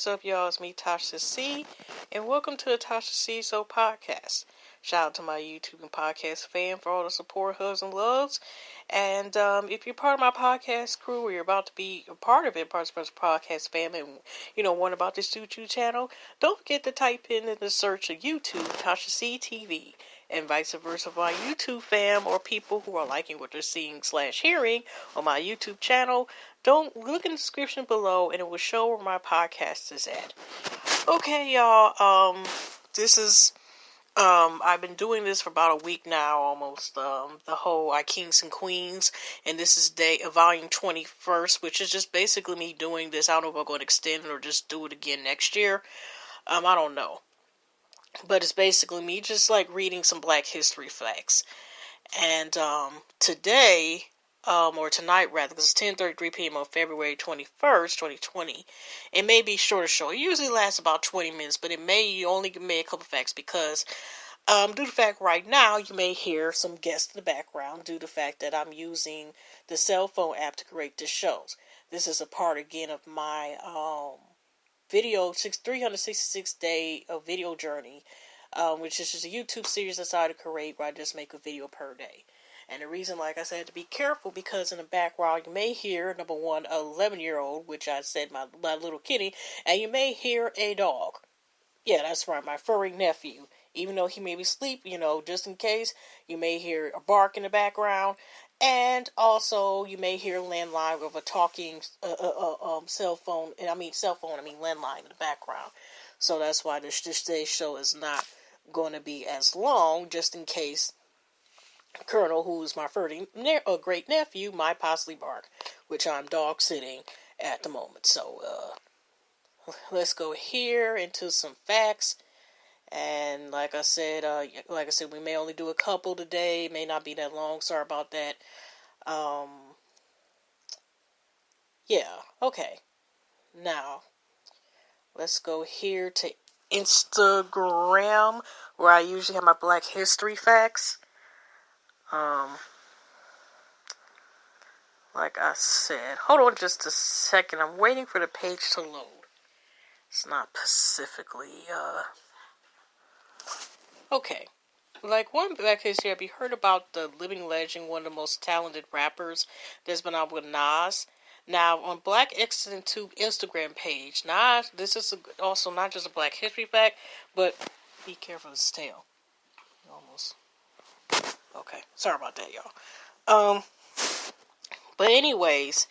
is up, y'all? It's me, Tasha C, and welcome to the Tasha C Show podcast. Shout out to my YouTube and podcast fan for all the support, hugs, and loves. And if you're part of my podcast crew, or you're about to be a part of it, part of the podcast fam, and want about this YouTube channel, don't forget to type in the search of YouTube, Tasha C TV. And vice versa for my YouTube fam or people who are liking what they're seeing / hearing on my YouTube channel. Don't look in the description below and it will show where my podcast is at. Okay, y'all, this is, I've been doing this for about a week now, almost, the whole Kings and Queens, and this is volume 21st, which is just basically me doing this. I don't know if I'm going to extend it or just do it again next year. I don't know. But it's basically me just like reading some black history facts. And today, or tonight rather, because it's 10:33 p.m. on February 21st, 2020, it may be a shorter show. It usually lasts about 20 minutes, but you only may a couple facts because due to the fact right now you may hear some guests in the background due to the fact that I'm using the cell phone app to create this shows. This is a part again of my 366 day of video journey, which is just a YouTube series I decided to create where I just make a video per day. And the reason, like I said, to be careful because in the background you may hear, number one, an 11-year-old, which I said my little kitty, and you may hear a dog. Yeah, that's right, my furry nephew. Even though he may be asleep, just in case, you may hear a bark in the background. And also, you may hear a landline of a talking landline in the background. So that's why this today's show is not going to be as long, just in case Colonel, who's my great nephew, might possibly bark, which I'm dog sitting at the moment. So let's go here into some facts. And like I said, we may only do a couple today. It may not be that long. Sorry about that. Yeah. Okay. Now, let's go here to Instagram, where I usually have my Black History facts. Like I said, hold on just a second. I'm waiting for the page to load. It's not specifically, Okay. Like one Black History, have you heard about the living legend, one of the most talented rappers that's been out with Nas? Now, on Black Excellent Tube Instagram page, Nas, this is also not just a Black History fact, but be careful of his tail. Almost. Okay, sorry about that, y'all. But anyways,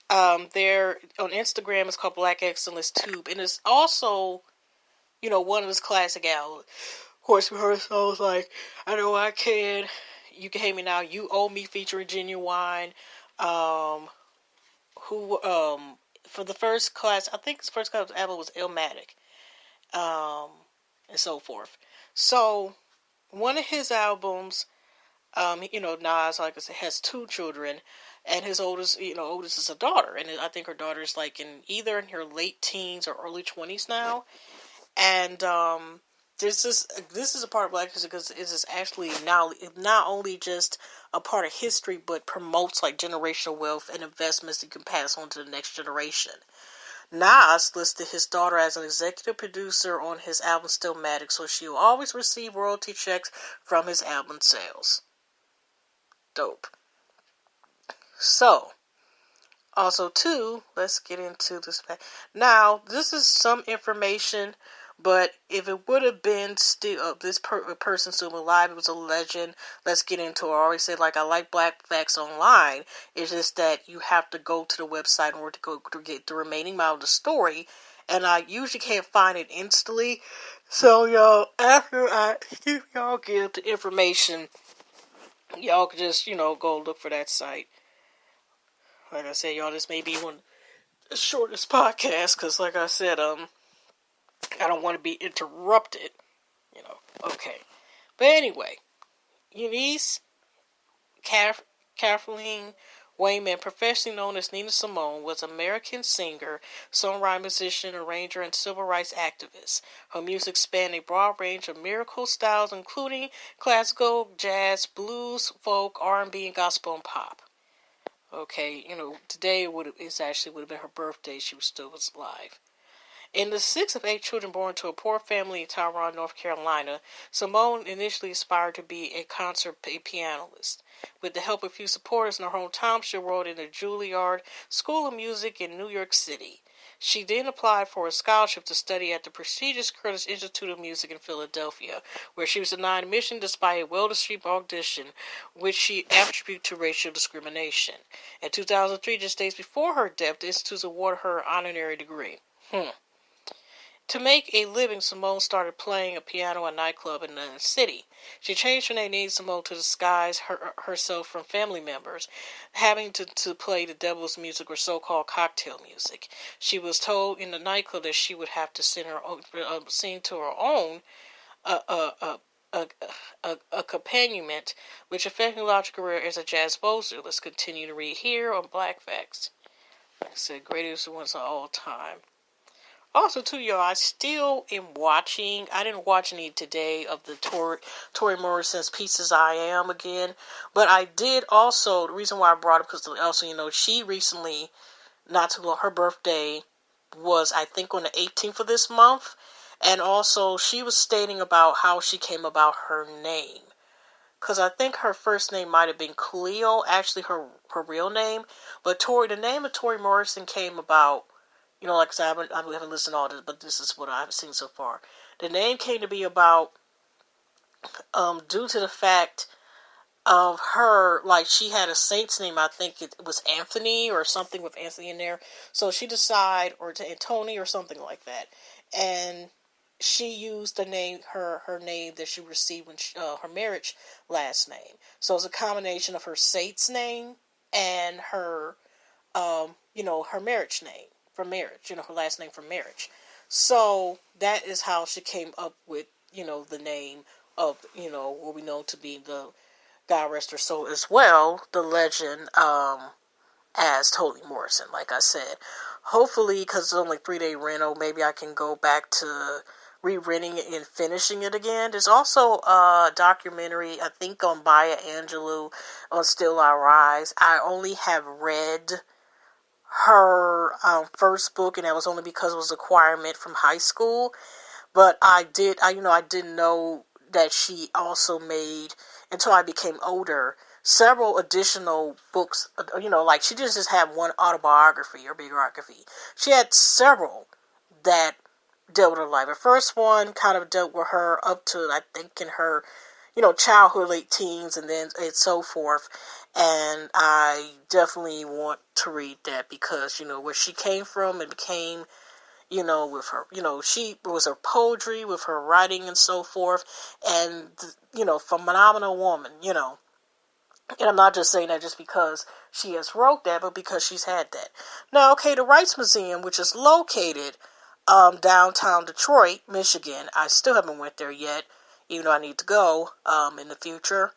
there on Instagram it's called Black Excellence Tube, and it's also, one of his classic albums. Of course, we heard songs like "I Know I Can," "You Can Hate Me Now," "You Owe Me" featuring Genuine. For the first class, I think his first class album was Illmatic, and so forth. So, one of his albums, Nas, like I said, has 2 children, and his oldest is a daughter, and I think her daughter is like either in her late teens or early 20s now, and this is a part of Black History because it is actually now not only just a part of history, but promotes like generational wealth and investments that you can pass on to the next generation. Nas listed his daughter as an executive producer on his album Stillmatic, so she will always receive royalty checks from his album sales. Dope. So, also too, let's get into this. Now, this is some information, but if it would have been still this person still alive, it was a legend. Let's get into it. I always say, I like Black Facts Online. It's just that you have to go to the website in order to get the remaining amount of the story, and I usually can't find it instantly. So, y'all, after I give y'all the information, y'all can just, go look for that site. Like I said, y'all, this may be one of the shortest podcasts, because like I said, I don't want to be interrupted, Okay. But anyway, Eunice Kathleen Wayman, professionally known as Nina Simone, was an American singer, songwriter, musician, arranger, and civil rights activist. Her music spanned a broad range of miracle styles, including classical, jazz, blues, folk, R&B, and gospel and pop. Okay, today would have been her birthday. She was still alive. In the sixth of 8 children born to a poor family in Tyrone, North Carolina, Simone initially aspired to be a concert pianist. With the help of a few supporters in her hometown, she enrolled in the Juilliard School of Music in New York City. She then applied for a scholarship to study at the prestigious Curtis Institute of Music in Philadelphia, where she was denied admission despite a well-received audition, which she attributed to racial discrimination. In 2003, just days before her death, the Institute awarded her an honorary degree. To make a living, Simone started playing a piano at a nightclub in the city. She changed her name Simone to disguise herself from family members, having to play the devil's music or so-called cocktail music. She was told in the nightclub that she would have to sing to her own accompaniment, which affected her career as a jazz vocalist. Let's continue to read here on Black Facts. Like I said, greatest ones of all time. Also, too, y'all, I still am watching. I didn't watch any today of the Toni Morrison's Pieces I Am again. But I did also, the reason why I brought it, because also, she recently, not too long, her birthday was, I think, on the 18th of this month. And also, she was stating about how she came about her name. Because I think her first name might have been Cleo, actually her real name. But the name of Toni Morrison came about, like I said, I haven't listened to all this, but this is what I've seen so far. The name came to be about due to the fact of her, like, she had a saint's name. I think it was Anthony or something with Anthony in there. So she decided, or Tony or something like that. And she used the name, her name that she received when her marriage last name. So it's a combination of her saint's name and her, her marriage name. For marriage, her last name for marriage. So that is how she came up with, the name of, what we know to be the, God rest her soul as well, the legend as Toni Morrison, like I said. Hopefully, because it's only 3-day rental, maybe I can go back to re-renting it and finishing it again. There's also a documentary, I think, on Maya Angelou on Still I Rise. I only have read her first book, and that was only because it was a requirement from high school. But I didn't know that she also made, until I became older, several additional books. Like she didn't just have one autobiography or biography. She had several that dealt with her life. The first one kind of dealt with her up to, I think, in her childhood, late teens, and then and so forth. And I definitely want to read that because, where she came from and became, with her, she was her poetry, with her writing and so forth. And, phenomenal woman, And I'm not just saying that just because she has wrote that, but because she's had that. Now, okay, the Rice Museum, which is located downtown Detroit, Michigan. I still haven't went there yet, even though I need to go in the future.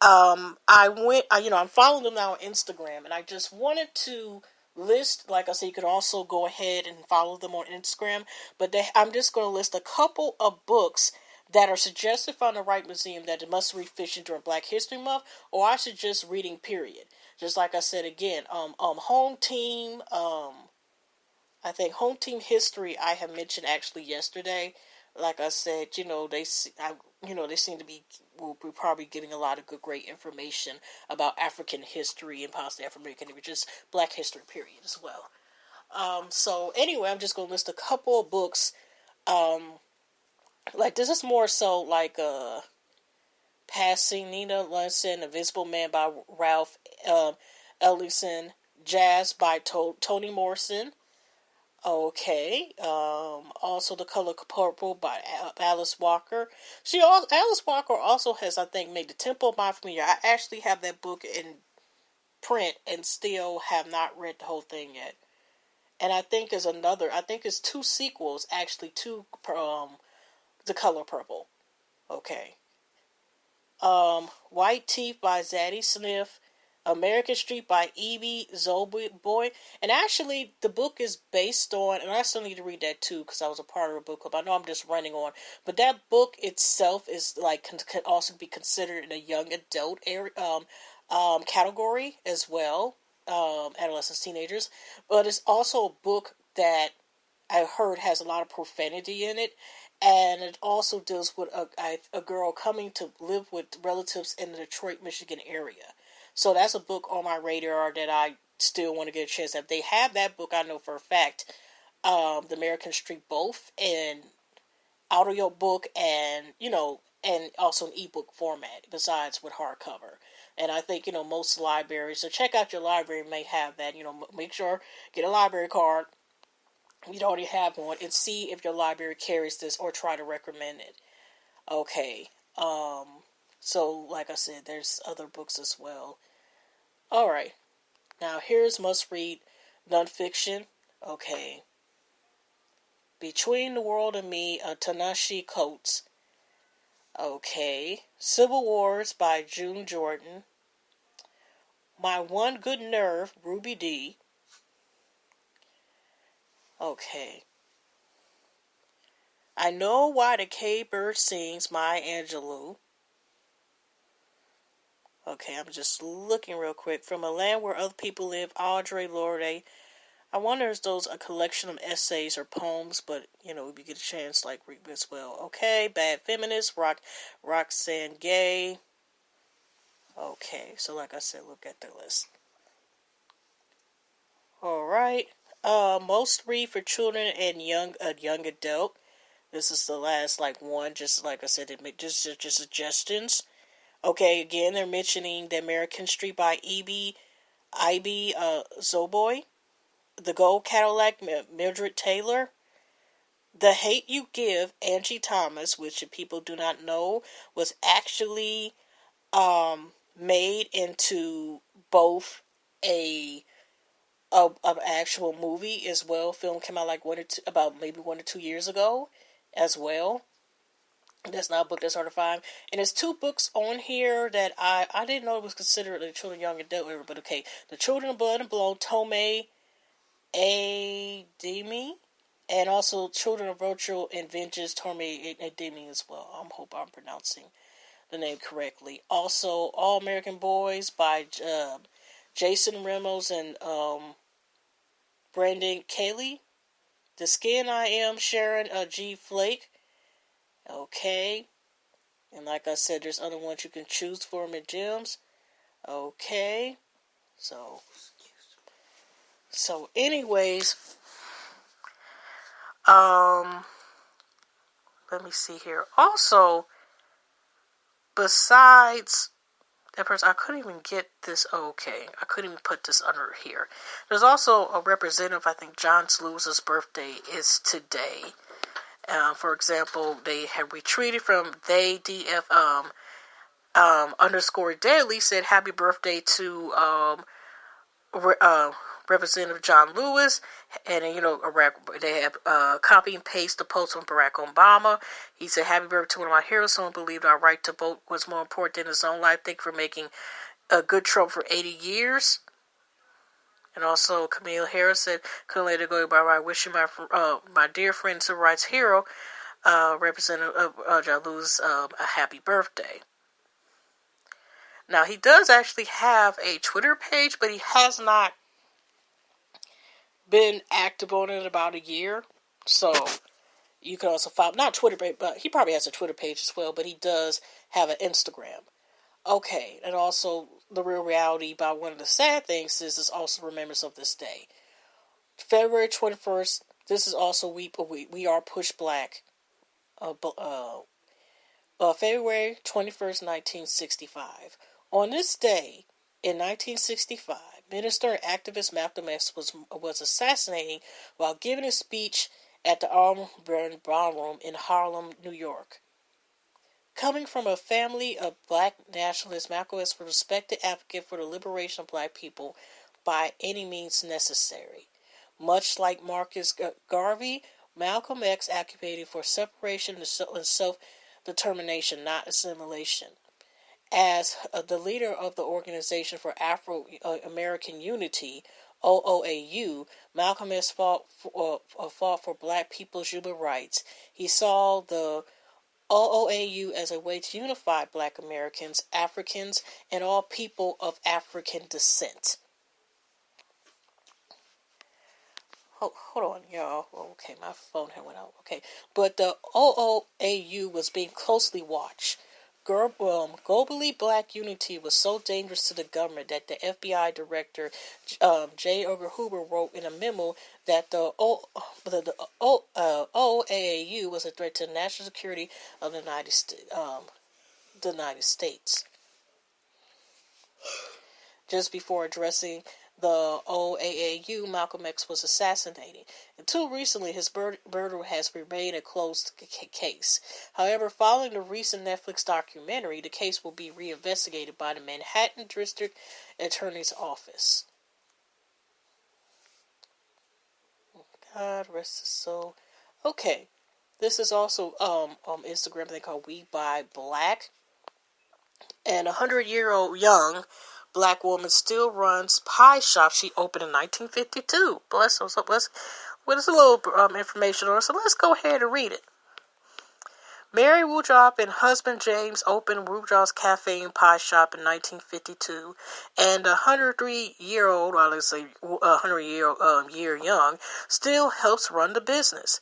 I'm following them now on Instagram, and I just wanted to list, like I said, you could also go ahead and follow them on Instagram, but I'm just going to list a couple of books that are suggested from the Wright Museum that must read fiction during Black History Month, or I suggest reading, period. Just like I said again, Home Team, I think Home Team History I have mentioned actually yesterday. Like I said, they seem to be, we'll be probably getting a lot of great information about African history and possibly African, just Black history period as well. So anyway, I'm just going to list a couple of books. Like this is more so like Passing Nina Lunson, Invisible Man by Ralph Ellingson, Jazz by Toni Morrison. Okay. Also, The Color Purple by Alice Walker. Alice Walker also has, I think, made The Temple of My Familiar. I actually have that book in print and still have not read the whole thing yet. And I think it's 2 sequels actually to The Color Purple. Okay. White Teeth by Zadie Smith. American Street by E.B. Zolboy. And actually, the book is based on, and I still need to read that too, because I was a part of a book club. I know I'm just running on. But that book itself is, like, can also be considered in a young adult area, category as well. Adolescents, teenagers. But it's also a book that I heard has a lot of profanity in it, and it also deals with a girl coming to live with relatives in the Detroit, Michigan area. So that's a book on my radar that I still want to get a chance. If they have that book, I know for a fact, The American Street both in audio book and and also an ebook format besides with hardcover. And I think most libraries. So check out your library may have that. Make sure get a library card. You already have one, and see if your library carries this or try to recommend it. Okay. So like I said, there's other books as well. All right. Now here's must read nonfiction. Okay. Between the World and Me, Ta-Nehisi Coates. Okay. Civil Wars by June Jordan. My One Good Nerve, Ruby D. Okay. I Know Why the Cave Bird Sings, Maya Angelou. Okay, I'm just looking real quick. From a Land Where Other People Live, Audre Lorde. I wonder if those a collection of essays or poems, but if you get a chance, read as well. Okay, Bad Feminist, Roxane Gay. Okay, so like I said, look at the list. All right. Most read for children and young adult. This is the last one. Just like I said, just suggestions. Okay, again, they're mentioning The American Street by I.B. Zoboy. The Gold Cadillac, Mildred Taylor. The Hate U Give, Angie Thomas, which if people do not know, was actually made into both an actual movie as well. Film came out about maybe 1 or 2 years ago as well. That's not a book that's hard to find. And there's 2 books on here that I didn't know it was considered a children, young adult era, but okay. The Children of Blood and Bone, Tomei Ademi, and also Children of Virtue and Vengeance, Tomei Ademi as well. I hope I'm pronouncing the name correctly. Also, All American Boys by Jason Ramos and Brandon Cayley. The Skin I Am, Sharon G. Flake. Okay. And like I said, there's other ones you can choose from at gyms. Okay. So anyways, let me see here. Also, besides that person, I couldn't even get this. Okay, I couldn't even put this under here. There's also a representative. I think John Lewis's birthday is today. For example, they have retweeted from they DF underscore daily said happy birthday to Representative John Lewis, and they have copy and paste the post from Barack Obama. He said, "Happy birthday to one of my heroes. Someone believed our right to vote was more important than his own life. Thank you for making a good Trump for 80 years." And also, Camille Harris said, "Couldn't let it go by wishing my dear friend, civil rights hero, Representative John Lewis, a happy birthday." Now, he does actually have a Twitter page, but he has not been active on it in about a year. So, you can also follow, not Twitter, but he probably has a Twitter page as well, but he does have an Instagram. Okay, and also, The Real Reality by one of the sad things is also Remembrance of This Day. February 21st, this is also We Are Push Black. February 21st, 1965. On this day, in 1965, minister and activist Malcolm X was assassinated while giving a speech at the Auburn Ballroom in Harlem, New York. Coming from a family of black nationalists, Malcolm X was a respected advocate for the liberation of black people by any means necessary. Much like Marcus Garvey, Malcolm X advocated for separation and self-determination, not assimilation. As the leader of the Organization for Afro-American Unity, OOAU, Malcolm X fought for black people's human rights. He saw the OOAU as a way to unify black Americans, Africans, and all people of African descent. hold on, y'all. Okay, my phone had went out. Okay, but the OOAU was being closely watched. Globally black unity was so dangerous to the government that the FBI director J. Edgar Hoover wrote in a memo that OAAU was a threat to the national security of the United States. Just before addressing the OAAU, Malcolm X was assassinated. Until recently, his murder has remained a closed case. However, following the recent Netflix documentary, the case will be reinvestigated by the Manhattan District Attorney's Office. God rest his soul. Okay, this is also Instagram thing called We Buy Black, and 100-year-old young black woman still runs pie shop she opened in 1952. Bless her. So let's a little information on her. So let's go ahead and read it. Mary Woodruff and husband James opened Woodruff's Cafe and Pie Shop in 1952, and a 103-year-old, or let's say 100-year young, still helps run the business.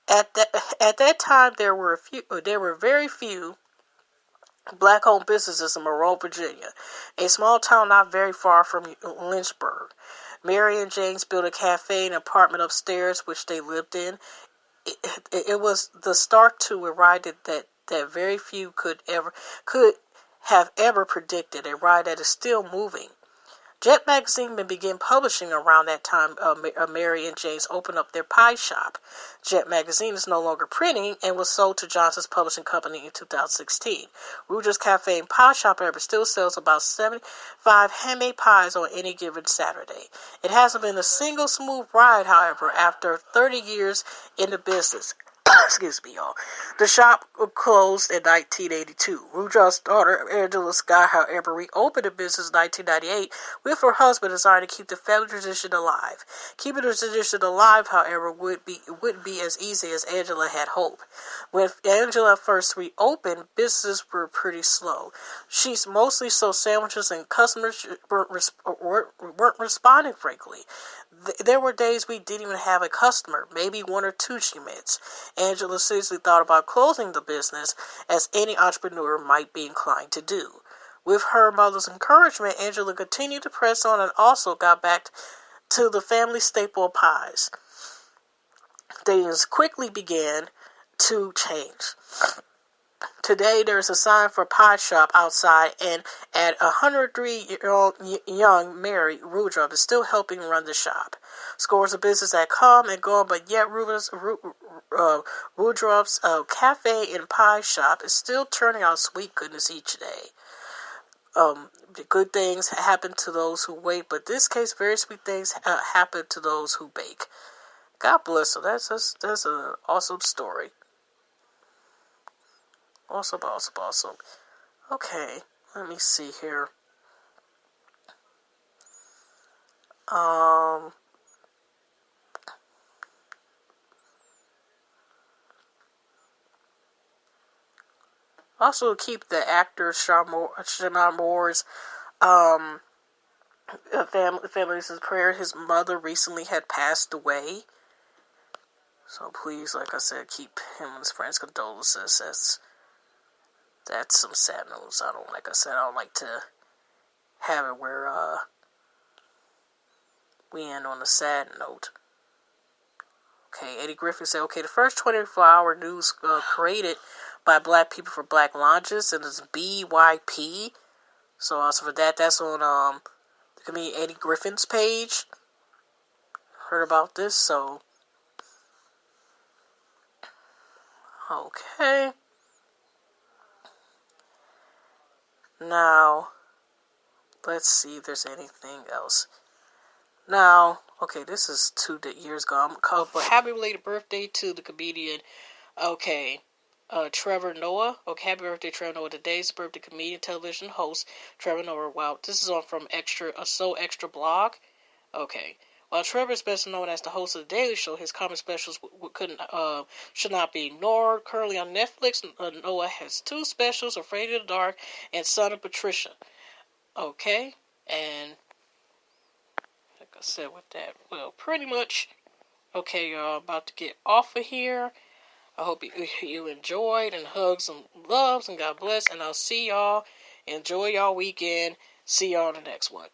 At that time, there were very few black-owned businesses in Monroe, Virginia, a small town not very far from Lynchburg. Mary and James built a cafe and apartment upstairs, which they lived in. It was the start to a ride that very few could have ever predicted, a ride that is still moving. Jet Magazine began publishing around that time. Mary and James opened up their pie shop. Jet Magazine is no longer printing and was sold to Johnson's Publishing Company in 2016. Ruger's Cafe and Pie Shop, however, still sells about 75 handmade pies on any given Saturday. It hasn't been a single smooth ride, however, after 30 years in the business. Excuse me, y'all. The shop closed in 1982. Woodruff's daughter, Angela Scott, however, reopened the business in 1998 with her husband, desiring to keep the family tradition alive. Keeping the tradition alive, however, wouldn't be as easy as Angela had hoped. When Angela first reopened, businesses were pretty slow. She's mostly sold sandwiches, and customers weren't responding frankly. There were days we didn't even have a customer, maybe one or two, she admits. Angela seriously thought about closing the business, as any entrepreneur might be inclined to do. With her mother's encouragement, Angela continued to press on and also got back to the family staple of pies. Things quickly began to change. Today, there is a sign for pie shop outside, and at 103-year-old young Mary Woodruff is still helping run the shop. Scores of business that come and go, but yet Woodruff's cafe and pie shop is still turning out sweet goodness each day. The good things happen to those who wait, but in this case, very sweet things happen to those who bake. God bless her. That's an awesome story. Awesome. Okay, let me see here. Also keep the actor Shemar Moore's family's prayer. His mother recently had passed away. So please, like I said, keep him and his friends' condolences. That's some sad news. I don't like to have it where we end on a sad note. Okay, Eddie Griffin said, the first 24-hour news created by black people for black launches, and it's BYP. So also for that's on the comedian Eddie Griffin's page. Heard about this, so okay. Now, let's see if there's anything else. Now, this is 2 years ago. But happy belated birthday to the comedian, Trevor Noah. Happy birthday, Trevor Noah. Today's birthday comedian, television host, Trevor Noah. Wow, this is on from So Extra blog. While Trevor is best known as the host of The Daily Show, his comedy specials should not be ignored. Currently on Netflix, Noah has 2 specials, Afraid of the Dark and Son of Patricia. And like I said with that, well, pretty much Okay, y'all, about to get off of here. I hope you enjoyed, and hugs and loves, and God bless. And I'll see y'all. Enjoy y'all weekend. See y'all in the next one.